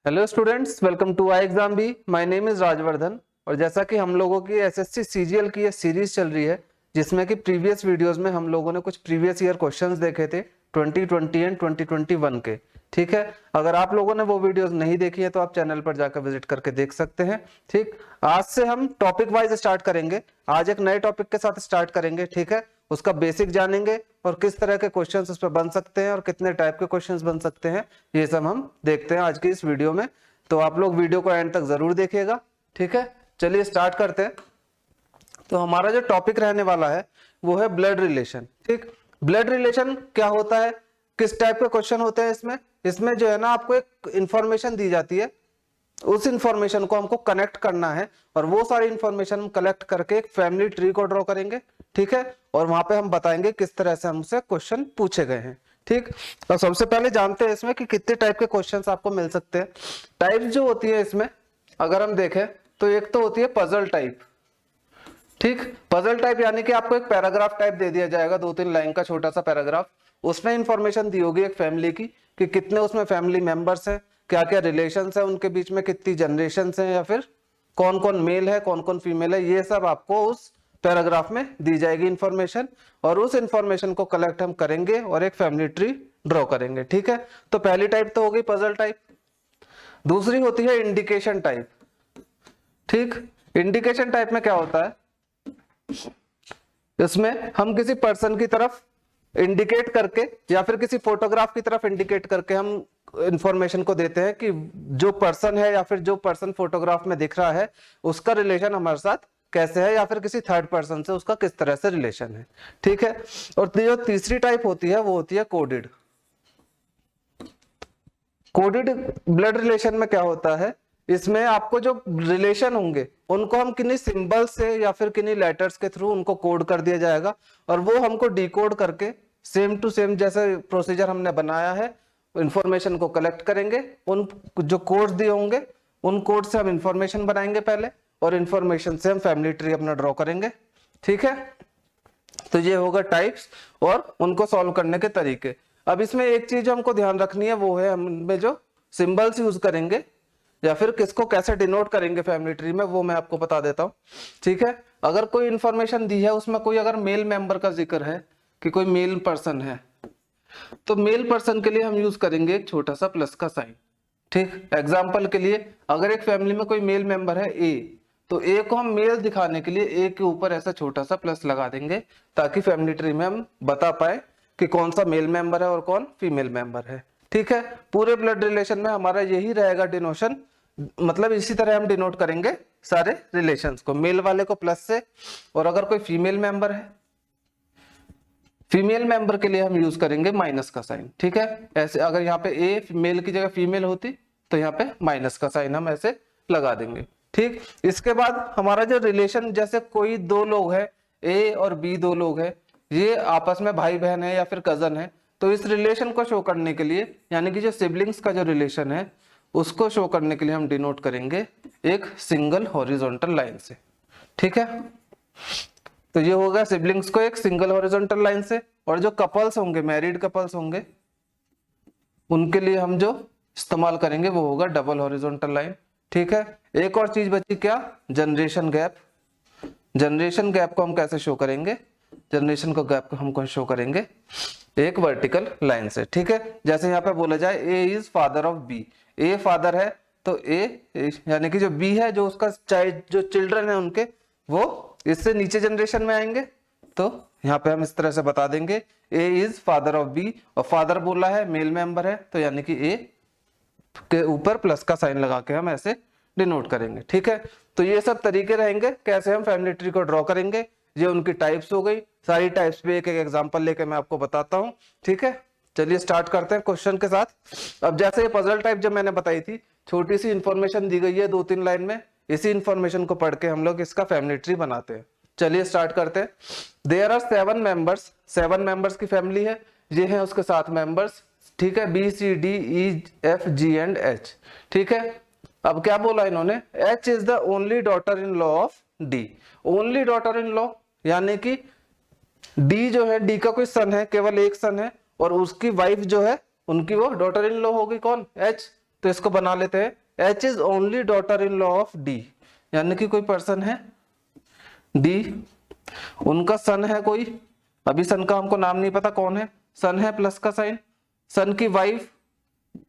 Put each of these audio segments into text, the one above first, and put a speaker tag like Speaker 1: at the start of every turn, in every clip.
Speaker 1: Hello students, welcome to I exam B. My name is Rajvardhan. और जैसा कि हम लोगों की एसएससी सीजीएल की ये सीरीज चल रही है, जिसमें कि प्रीवियस वीडियोस में हम लोगों ने कुछ प्रीवियस ईयर क्वेश्चंस देखे थे 2020 एंड 2021 के। ठीक है, अगर आप लोगों ने वो वीडियोस नहीं देखी है तो आप चैनल पर जाकर विजिट करके देख सकते हैं। ठीक, आज से हम टॉपिक वाइज स्टार्ट करेंगे। आज एक नए टॉपिक के साथ स्टार्ट करेंगे। ठीक है, उसका बेसिक जानेंगे और किस तरह के क्वेश्चंस उस पर बन सकते हैं और कितने टाइप के क्वेश्चंस बन सकते हैं, ये सब हम देखते हैं आज की इस वीडियो में। तो आप लोग वीडियो को एंड तक जरूर देखिएगा। ठीक है, चलिए स्टार्ट करते हैं। तो हमारा जो टॉपिक रहने वाला है वो है ब्लड रिलेशन। ठीक, ब्लड रिलेशन क्या होता है, किस टाइप के क्वेश्चन होते हैं इसमें। इसमें जो है ना, आपको एक इंफॉर्मेशन दी जाती है, उस इंफॉर्मेशन को हमको कनेक्ट करना है और वो सारी इंफॉर्मेशन हम कलेक्ट करके एक फैमिली ट्री को ड्रॉ करेंगे। ठीक है, और वहां पे हम बताएंगे किस तरह से हमसे क्वेश्चन पूछे गए हैं। ठीक, तो सबसे पहले जानते हैं इसमें कि कितने टाइप के क्वेश्चंस आपको मिल सकते हैं। टाइप जो होती है इसमें अगर हम देखें तो एक तो होती है पजल टाइप। ठीक, पजल टाइप यानी कि आपको एक पैराग्राफ टाइप दे दिया जाएगा, 2-3 लाइन का छोटा सा पैराग्राफ। उसमें इंफॉर्मेशन दी होगी एक फैमिली की कि कितने उसमें फैमिली मेंबर्स हैं, क्या क्या रिलेशंस है उनके बीच में, कितनी जनरेशंस हैं, या फिर कौन कौन मेल है कौन कौन फीमेल है। ये सब आपको उस पैराग्राफ में दी जाएगी इंफॉर्मेशन, और उस इंफॉर्मेशन को कलेक्ट हम करेंगे और एक फैमिली ट्री ड्रॉ करेंगे। ठीक है, तो पहली टाइप तो हो गई पजल टाइप। दूसरी होती है इंडिकेशन टाइप। ठीक, इंडिकेशन टाइप में क्या होता है, इसमें हम किसी पर्सन की तरफ इंडिकेट करके या फिर किसी फोटोग्राफ की तरफ इंडिकेट करके हम इंफॉर्मेशन को देते हैं कि जो पर्सन है या फिर जो पर्सन फोटोग्राफ में दिख रहा है उसका रिलेशन हमारे साथ कैसे है, या फिर किसी थर्ड पर्सन से उसका किस तरह से रिलेशन है। ठीक है, और जो तीसरी टाइप होती है वो होती है कोडेड। कोडेड ब्लड रिलेशन में क्या होता है, इसमें आपको जो रिलेशन होंगे उनको हम किन्हीं सिंबल से या फिर किन्हीं लेटर्स के थ्रू उनको कोड कर दिया जाएगा, और वो हमको डिकोड करके सेम टू सेम जैसे प्रोसीजर हमने बनाया है इंफॉर्मेशन को कलेक्ट करेंगे। उन जो कोड्स दिए होंगे उन कोड से हम इंफॉर्मेशन बनाएंगे पहले, और इंफॉर्मेशन से हम फैमिली ट्री अपना ड्रॉ करेंगे। ठीक है, तो ये होगा टाइप्स और उनको सॉल्व करने के तरीके। अब इसमें एक चीज हमको ध्यान रखनी है, वो है हमें जो सिंबल्स यूज करेंगे या फिर किसको कैसे डिनोट करेंगे फैमिली ट्री में, वो मैं आपको बता देता हूँ। ठीक है, अगर कोई इंफॉर्मेशन दी है उसमें कोई अगर मेल मेंबर का जिक्र है कि कोई मेल पर्सन है, तो मेल पर्सन के लिए हम यूज करेंगे एक छोटा सा प्लस का साइन। ठीक, एग्जाम्पल के लिए अगर एक फैमिली में कोई मेल मेंबर है ए, तो ए को हम मेल दिखाने के लिए ए के ऊपर ऐसा छोटा सा प्लस लगा देंगे, ताकि फैमिली ट्री में हम बता पाए कि कौन सा मेल मेंबर है और कौन फीमेल मेंबर है। ठीक है, पूरे ब्लड रिलेशन में हमारा यही रहेगा डिनोशन, मतलब इसी तरह हम डिनोट करेंगे सारे रिलेशंस को, मेल वाले को प्लस से, और अगर कोई फीमेल मेंबर है, फीमेल मेंबर के लिए हम यूज करेंगे माइनस का साइन। ठीक है, ऐसे अगर यहाँ पे ए मेल की जगह फीमेल होती तो यहाँ पे माइनस का साइन हम ऐसे लगा देंगे। ठीक, इसके बाद हमारा जो रिलेशन, जैसे कोई दो लोग है, ए और बी दो लोग है, ये आपस में भाई बहन है या फिर कजन है, तो इस रिलेशन को शो करने के लिए, यानी कि जो सिबलिंग्स का जो रिलेशन है उसको शो करने के लिए हम डिनोट करेंगे एक सिंगल हॉरिजॉन्टल लाइन से। ठीक है, तो ये होगा सिबलिंग्स को एक सिंगल हॉरिजॉन्टल लाइन से, और जो कपल्स होंगे, मैरिड कपल्स होंगे, उनके लिए हम जो इस्तेमाल करेंगे वो होगा डबल हॉरिजॉन्टल लाइन। ठीक है, एक और चीज बची क्या, जनरेशन गैप। जनरेशन गैप को हम कैसे शो करेंगे, जनरेशन को गैप को हमको शो करेंगे एक वर्टिकल लाइन से। ठीक है, जैसे यहाँ पे बोला जाए A is father of B, A father है तो ए यानी कि जो बी है, जो उसका चाइल्ड, जो चिल्ड्रन है उनके, वो इससे नीचे जनरेशन में आएंगे, तो यहाँ पे हम इस तरह से बता देंगे ए इज फादर ऑफ बी, और फादर बोला है मेल मेंबर है, तो यानी कि ए के ऊपर प्लस का साइन लगा के हम ऐसे डिनोट करेंगे। ठीक है, तो ये सब तरीके रहेंगे कैसे हम फैमिली ट्री को ड्रॉ करेंगे। ये उनकी टाइप्स हो गई, सारी टाइप्स पे एक एक एग्जांपल लेके मैं आपको बताता हूँ। ठीक है, चलिए स्टार्ट करते हैं क्वेश्चन के साथ। अब जैसे ये पजल टाइप जब मैंने बताई थी, छोटी सी इंफॉर्मेशन दी गई है 2-3 लाइन में, इसी इंफॉर्मेशन को पढ़ के हम लोग इसका फैमिली ट्री बनाते हैं। चलिए स्टार्ट करते हैं। देयर आर 7 मेंबर्स, 7 मेंबर्स की फैमिली है, ये है उसके 7 मेंबर्स। ठीक है, B C D E F G and H. ठीक है, अब क्या बोला इन्होंने, H is the only daughter in law of D. Only daughter in law यानी कि डी जो है, डी का कोई सन है, केवल एक सन है, और उसकी वाइफ जो है उनकी वो डॉटर इन लॉ होगी, कौन, एच। तो इसको बना लेते हैं H is only daughter in law of D, यानी कि कोई पर्सन है डी, उनका सन है कोई, अभी सन का हमको नाम नहीं पता कौन है, सन है प्लस का साइन, सन की वाइफ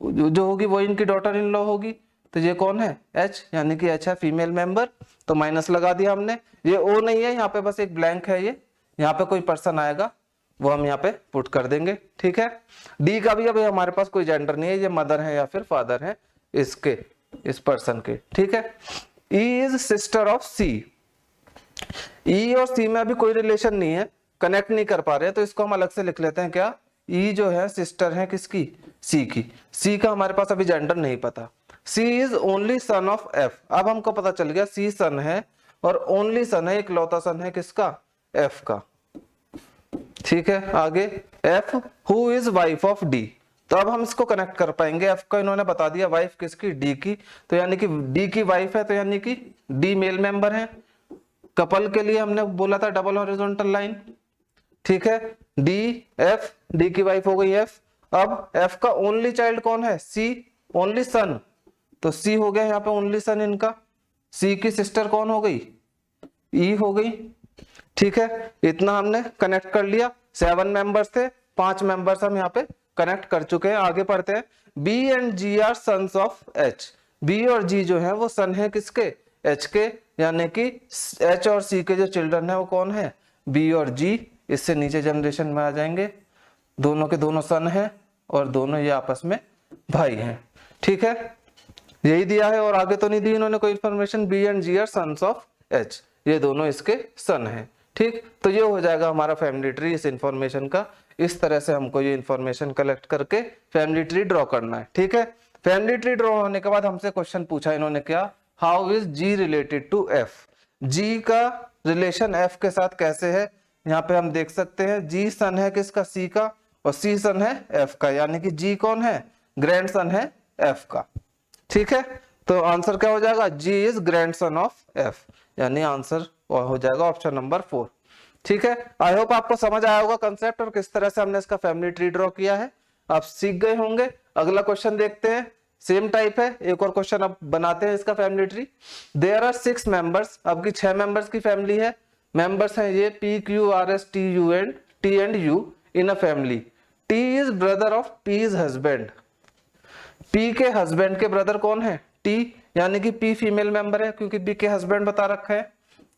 Speaker 1: जो होगी वो इनकी डॉटर इन लॉ होगी, तो ये कौन है एच, यानी कि एच है फीमेल मेंबर, तो माइनस लगा दिया हमने। ये ओ नहीं है, यहाँ पे बस एक ब्लैंक है, ये यहाँ पे कोई पर्सन आएगा वो हम यहाँ पे पुट कर देंगे, ठीक है। डी का भी अभी हमारे पास कोई जेंडर नहीं है, ये मदर है या फिर फादर है इसके, इस पर्सन के, ठीक है। ई इज सिस्टर ऑफ सी, ई और सी में अभी कोई रिलेशन नहीं है, कनेक्ट नहीं कर पा रहे, तो इसको हम अलग से लिख लेते हैं क्या, ई जो है सिस्टर है किसकी, सी की, सी का हमारे पास अभी जेंडर नहीं पता। C is only son of F, अब हमको पता चल गया सी सन है और ओनली सन है, इकलौता सन है किसका, एफ का, ठीक है। आगे F who is wife of D, तो अब हम इसको कनेक्ट कर पाएंगे, एफ का इन्होंने बता दिया वाइफ किसकी, डी की, तो यानी कि डी की वाइफ है, तो यानी कि डी मेल मेंबर है। कपल के लिए हमने बोला था डबल हॉरिजॉन्टल लाइन, ठीक है। डी एफ, डी की वाइफ हो गई एफ, अब एफ का ओनली चाइल्ड कौन है, सी, ओनली सन, तो सी हो गया यहाँ पे ओनली सन इनका, सी की सिस्टर कौन हो गई, ई हो गई, ठीक है। इतना हमने कनेक्ट कर लिया, 7 मेंबर्स थे, 5 मेंबर्स हम यहाँ पे कनेक्ट कर चुके हैं। आगे पढ़ते हैं, B and G are sons of H, B और जी जो है वो सन है किसके, एच के, यानी कि एच और सी के जो चिल्ड्रन है वो कौन है, बी और जी, इससे नीचे जनरेशन में आ जाएंगे, दोनों के दोनों सन है और दोनों ये आपस में भाई हैं, ठीक है। यही दिया है और आगे तो नहीं दी इन्होंने कोई information, B and G are sons of H, ये दोनों इसके सन है, ठीक। तो ये हो जाएगा हमारा फैमिली ट्री इस इंफॉर्मेशन का। इस तरह से हमको ये इंफॉर्मेशन कलेक्ट करके फैमिली ट्री ड्रॉ करना है, ठीक है। फैमिली ट्री ड्रॉ होने के बाद हमसे क्वेश्चन पूछा इन्होंने क्या, how is G related to F, G का रिलेशन एफ के साथ कैसे है, यहाँ पे हम देख सकते हैं जी सन है किसका, सी का, और सी सन है एफ का, यानी कि जी कौन है, ग्रैंड सन है एफ का, ठीक है। तो आंसर क्या हो जाएगा, G is grandson of F, यानी आंसर हो जाएगा ऑप्शन नंबर 4, ठीक है। आई होप आपको समझ आया होगा कंसेप्ट और किस तरह से हमने इसका फैमिली ट्री ड्रॉ किया है, आप सीख गए होंगे। अगला क्वेश्चन देखते हैं, सेम टाइप है, एक और क्वेश्चन अब बनाते हैं इसका family tree. There are 6 members, अब की 6 मेंबर्स की फैमिली है, मेंबर्स हैं ये P Q R S T and you in a family. T is brother of P is husband, P के हस्बैंड के ब्रदर कौन है, टी, यानी कि पी फीमेल मेंबर है क्योंकि पी के हस्बैंड बता रखा है,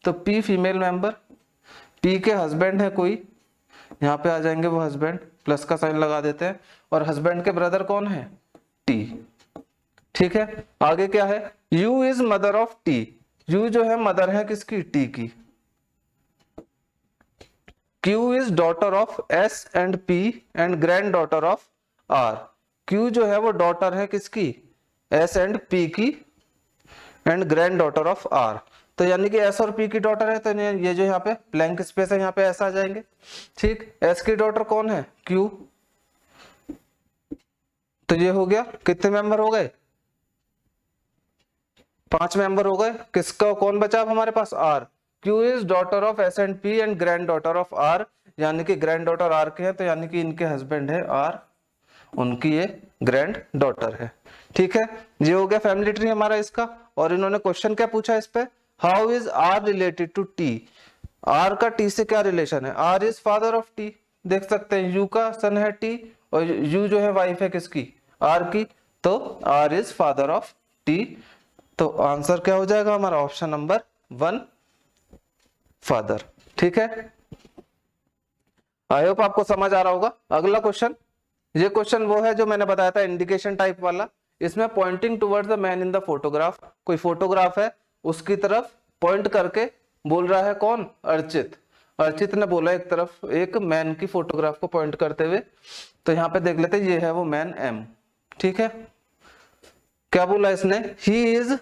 Speaker 1: तो पी फीमेल मेंबर, पी के हस्बैंड है कोई, यहाँ पे आ जाएंगे वो हस्बैंड, प्लस का साइन लगा देते हैं, और हस्बैंड के ब्रदर कौन है, टी, ठीक है। आगे क्या है, U is mother of T, U जो है मदर है किसकी, टी की। Q is daughter of S and P and granddaughter of R, Q जो है वो डॉटर है किसकी, एस एंड पी की and granddaughter of R, तो यानी कि एस और पी की डॉटर है, तो ये जो यहाँ पे ब्लैंक स्पेस है यहाँ पे ऐसा आ जाएंगे, ठीक। एस की डॉटर कौन है, क्यू, तो ये हो गया, कितने मेंबर हो गए, 5 मेंबर हो गए, किसका कौन बचा अब हमारे पास, R, Q is daughter of S and P and granddaughter of R, यानी कि ग्रैंड डॉटर आर के है, तो यानी कि इनके हस्बैंड है आर, उनकी ये ग्रैंड डॉटर है, ठीक है। ये हो गया फैमिली ट्री हमारा इसका। और इन्होंने क्वेश्चन क्या पूछा इस पे, how is R related to T, R का टी से क्या रिलेशन है, R is father of T, देख सकते हैं यू का सन है टी और यू जो है वाइफ है किसकी, आर की, तो R is father of T, तो आंसर क्या हो जाएगा हमारा ऑप्शन नंबर 1 फादर, ठीक है। आई होप आपको समझ आ रहा होगा। अगला क्वेश्चन, ये क्वेश्चन वो है जो मैंने बताया था इंडिकेशन टाइप वाला, इसमें pointing towards the man in the photograph, कोई फोटोग्राफ है उसकी तरफ पॉइंट करके बोल रहा है कौन, अर्चित, अर्चित ने बोला एक तरफ एक मैन की फोटोग्राफ को पॉइंट करते हुए, तो यहाँ पे देख लेते ये है वो मैन एम, ठीक है। क्या बोला इसने, he is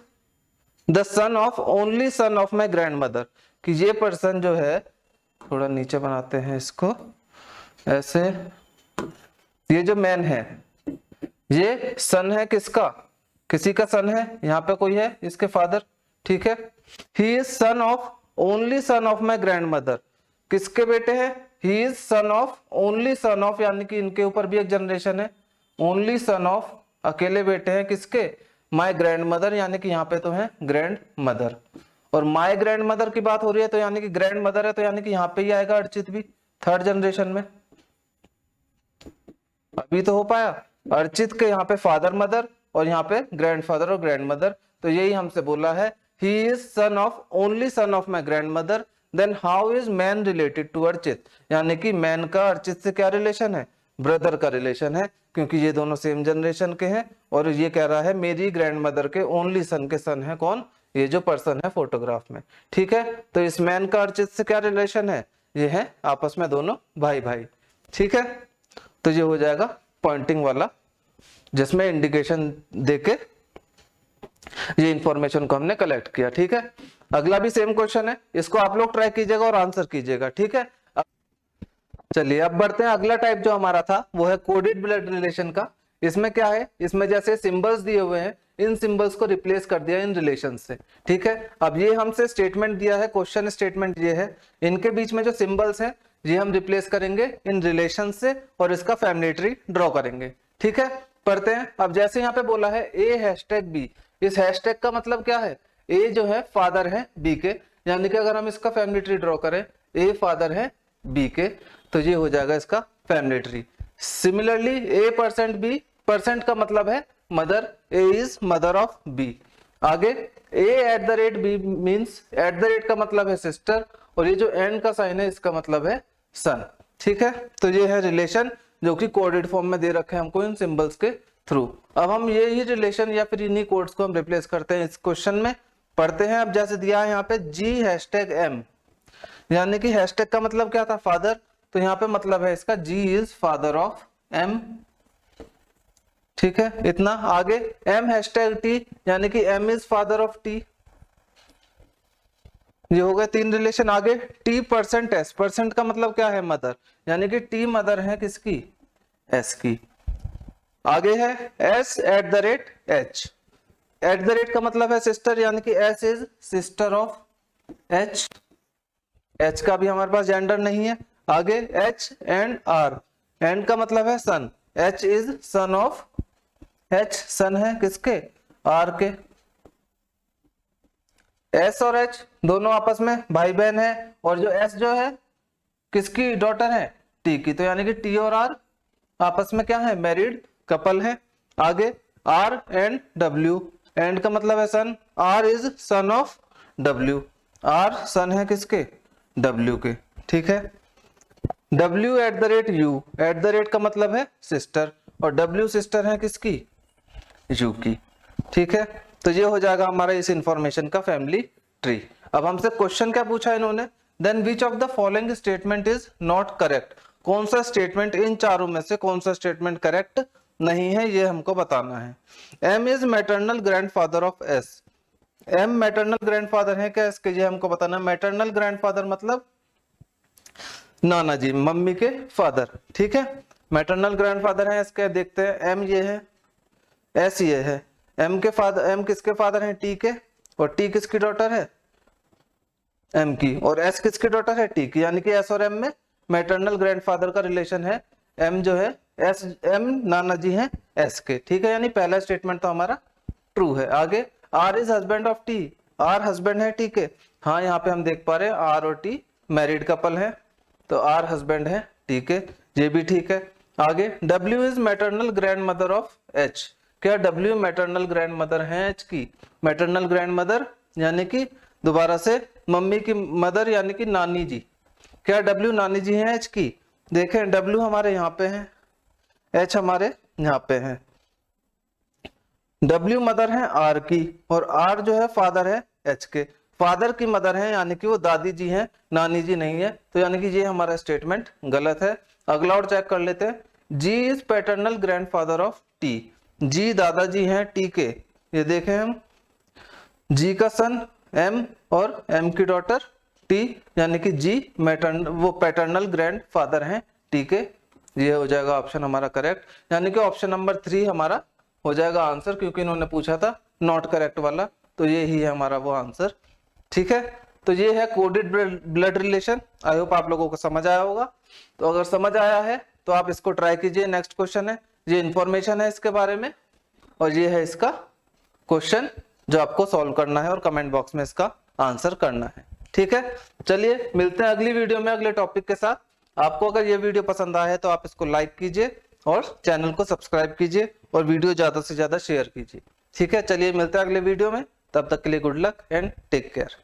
Speaker 1: the sun of only son of my grand mother, कि ये पर्सन जो है, थोड़ा नीचे बनाते हैं इसको ऐसे, ये जो मैन है ये सन है किसका, किसी का सन है, यहाँ पे कोई है इसके फादर, ठीक है। He is son of only son of my grand mother, किसके बेटे हैं, ही is son of only son of, यानी कि इनके ऊपर भी एक जनरेशन है, ओनली सन ऑफ अकेले बेटे हैं किसके, माय ग्रैंड मदर, यानी कि यहाँ पे तो है ग्रैंड मदर, और माय ग्रैंड मदर की बात हो रही है तो यानी कि ग्रैंड मदर है तो यानी कि यहाँ पे ही आएगा अर्चित भी थर्ड जनरेशन में। अभी तो हो पाया अर्चित के यहाँ पे फादर मदर और यहाँ पे ग्रैंडफादर और ग्रैंड मदर, तो यही हमसे बोला है he is son of only son of my grandmother, then how is man related to Archit, यानी कि मैन का अर्चित से क्या रिलेशन है, ब्रदर का रिलेशन है, क्योंकि ये दोनों सेम जनरेशन के हैं, और ये कह रहा है मेरी ग्रैंड मदर के ओनली सन के सन है कौन, ये जो पर्सन है फोटोग्राफ में। ठीक है, तो इस मैन का अर्चित से क्या रिलेशन है, ये है आपस में दोनों भाई भाई। ठीक है, तो ये हो जाएगा पॉइंटिंग वाला, जिसमें इंडिकेशन देके ये इंफॉर्मेशन को हमने कलेक्ट किया। ठीक है, अगला भी सेम क्वेश्चन है, इसको आप लोग ट्राई कीजिएगा और आंसर कीजिएगा। ठीक है, चलिए अब बढ़ते हैं। अगला टाइप जो हमारा था वो है कोडेड ब्लड रिलेशन का। इसमें क्या है, इसमें जैसे सिंबल्स दिए हुए हैं, इन सिंबल्स को रिप्लेस कर दिया इन रिलेशन से। ठीक है, अब ये हमसे स्टेटमेंट दिया है, क्वेश्चन स्टेटमेंट ये है, इनके बीच में जो सिंबल्स हैं ये हम रिप्लेस करेंगे इन रिलेशन से और इसका फैमिली ट्री ड्रॉ करेंगे। ठीक है, पढ़ते हैं। अब जैसे यहाँ पे बोला है ए हैशटैग बी, इस हैशटैग का मतलब क्या है, ए जो है फादर है बी के, यानी कि अगर हम इसका फैमिली ट्री ड्रॉ करें ए फादर है बी के, तो ये हो जाएगा इसका family tree. Similarly A percent B, percent का मतलब है mother, A is mother of B. आगे A at the rate B means, at the rate का मतलब है सिस्टर, और ये जो एंड का साइन है इसका मतलब है सन। ठीक है, तो ये है रिलेशन जो कि कोडेड फॉर्म में दे रखे हैं हमको इन सिंबल्स के थ्रू। अब हम ये ही रिलेशन या फिर इन्हीं कोड्स को हम रिप्लेस करते हैं इस क्वेश्चन में। पढ़ते हैं। अब जैसे दिया है यहाँ पे जी हैशटैग एम, यानी कि हैशटैग का मतलब क्या था, फादर, तो यहाँ पे मतलब है इसका G is father of M. ठीक है, इतना। आगे एम हैशटैग टी, यानी कि M is father of T, ये हो गए तीन रिलेशन। आगे टी परसेंट एस, परसेंट का मतलब क्या है, मदर, यानी कि टी मदर है किसकी, एस की। आगे है S eight the rate H, eight the rate का मतलब है सिस्टर, यानी कि S is sister of H, H का भी हमारे पास जेंडर नहीं है। आगे एच एंड आर, एंड का मतलब है son, H is son of H, son है किसके, आर के। एस और एच दोनों आपस में भाई बहन है, और जो एस जो है किसकी डॉटर है, टी की, तो यानी कि टी और आर आपस में क्या है, मैरिड कपल है। आगे आर एंड डब्ल्यू, एंड का मतलब है son, R is son of W, R son है किसके, डब्ल्यू के। ठीक है, W at the rate U, at the rate का मतलब है सिस्टर, और डब्ल्यू सिस्टर है किसकी, यू की। ठीक है, तो ये हो जाएगा हमारा इस इंफॉर्मेशन का फैमिली ट्री। अब हमसे क्वेश्चन क्या पूछा इन्होंने, then which of the following statement is not correct, कौन सा स्टेटमेंट इन चारों में से कौन सा स्टेटमेंट करेक्ट नहीं है, ये हमको बताना है। M is maternal grandfather of S, M maternal grandfather है क्या इसके, ये हमको बताना है। मैटरनल ग्रैंडफादर मतलब नाना जी, मम्मी के फादर। ठीक है, मैटरनल ग्रैंडफादर है इसके, देखते हैं। एम ये है, एस ये है, एम के फादर, एम किसके फादर हैं, टी के, और टी किसकी डॉटर है, एम की, और एस किसकी डॉटर है, टी की, यानी कि एस और एम में मैटरनल ग्रैंडफादर का रिलेशन है। एम जो है एस, एम नाना जी हैं एस के। ठीक है, यानी पहला स्टेटमेंट तो हमारा ट्रू है। आगे R is husband of T, R husband है टी के, हाँ यहाँ पे हम देख पा रहे हैं आर और टी मैरिड कपल है, तो आर हस्बैंड है टी के, ये भी ठीक है। आगे W is maternal grand mother of H, क्या डब्ल्यू मैटरनल ग्रैंड मदर है एच की, मैटरनल ग्रैंड मदर यानी कि दोबारा से मम्मी की मदर यानी कि नानी जी, क्या डब्ल्यू नानी जी हैं एच की। देखें डब्ल्यू हमारे यहाँ पे है, एच हमारे यहाँ पे है, डब्ल्यू मदर है आर की, और आर जो है फादर है एच के, फादर की मदर है यानी कि वो दादी जी हैं, नानी जी नहीं है, तो यानी कि ये हमारा स्टेटमेंट गलत है। अगला और चेक कर लेते हैं। G is paternal grandfather of T, G दादाजी हैं टी के, ये देखें हम, जी का सन एम और एम की डॉटर टी, यानी कि जी वो पैटर्नल ग्रैंडफादर हैं टी के। ये हो जाएगा ऑप्शन हमारा करेक्ट, यानी कि ऑप्शन नंबर 3 हमारा हो जाएगा आंसर, क्योंकि इन्होंने पूछा था नॉट करेक्ट वाला, तो ये ही है हमारा वो आंसर। ठीक है, तो ये है coded blood relation. I hope आप लोगों को समझ आया होगा। तो अगर समझ आया है तो आप इसको ट्राई कीजिए। नेक्स्ट क्वेश्चन है, ये इंफॉर्मेशन है इसके बारे में, और ये है इसका क्वेश्चन जो आपको सॉल्व करना है और कमेंट बॉक्स में इसका आंसर करना है। ठीक है, चलिए मिलते हैं अगली वीडियो में अगले टॉपिक के साथ। आपको अगर ये वीडियो पसंद आया है तो आप इसको लाइक कीजिए और चैनल को सब्सक्राइब कीजिए और वीडियो ज्यादा से ज्यादा शेयर कीजिए। ठीक है, चलिए मिलते हैं अगले वीडियो में, तब तक के लिए good luck and take care.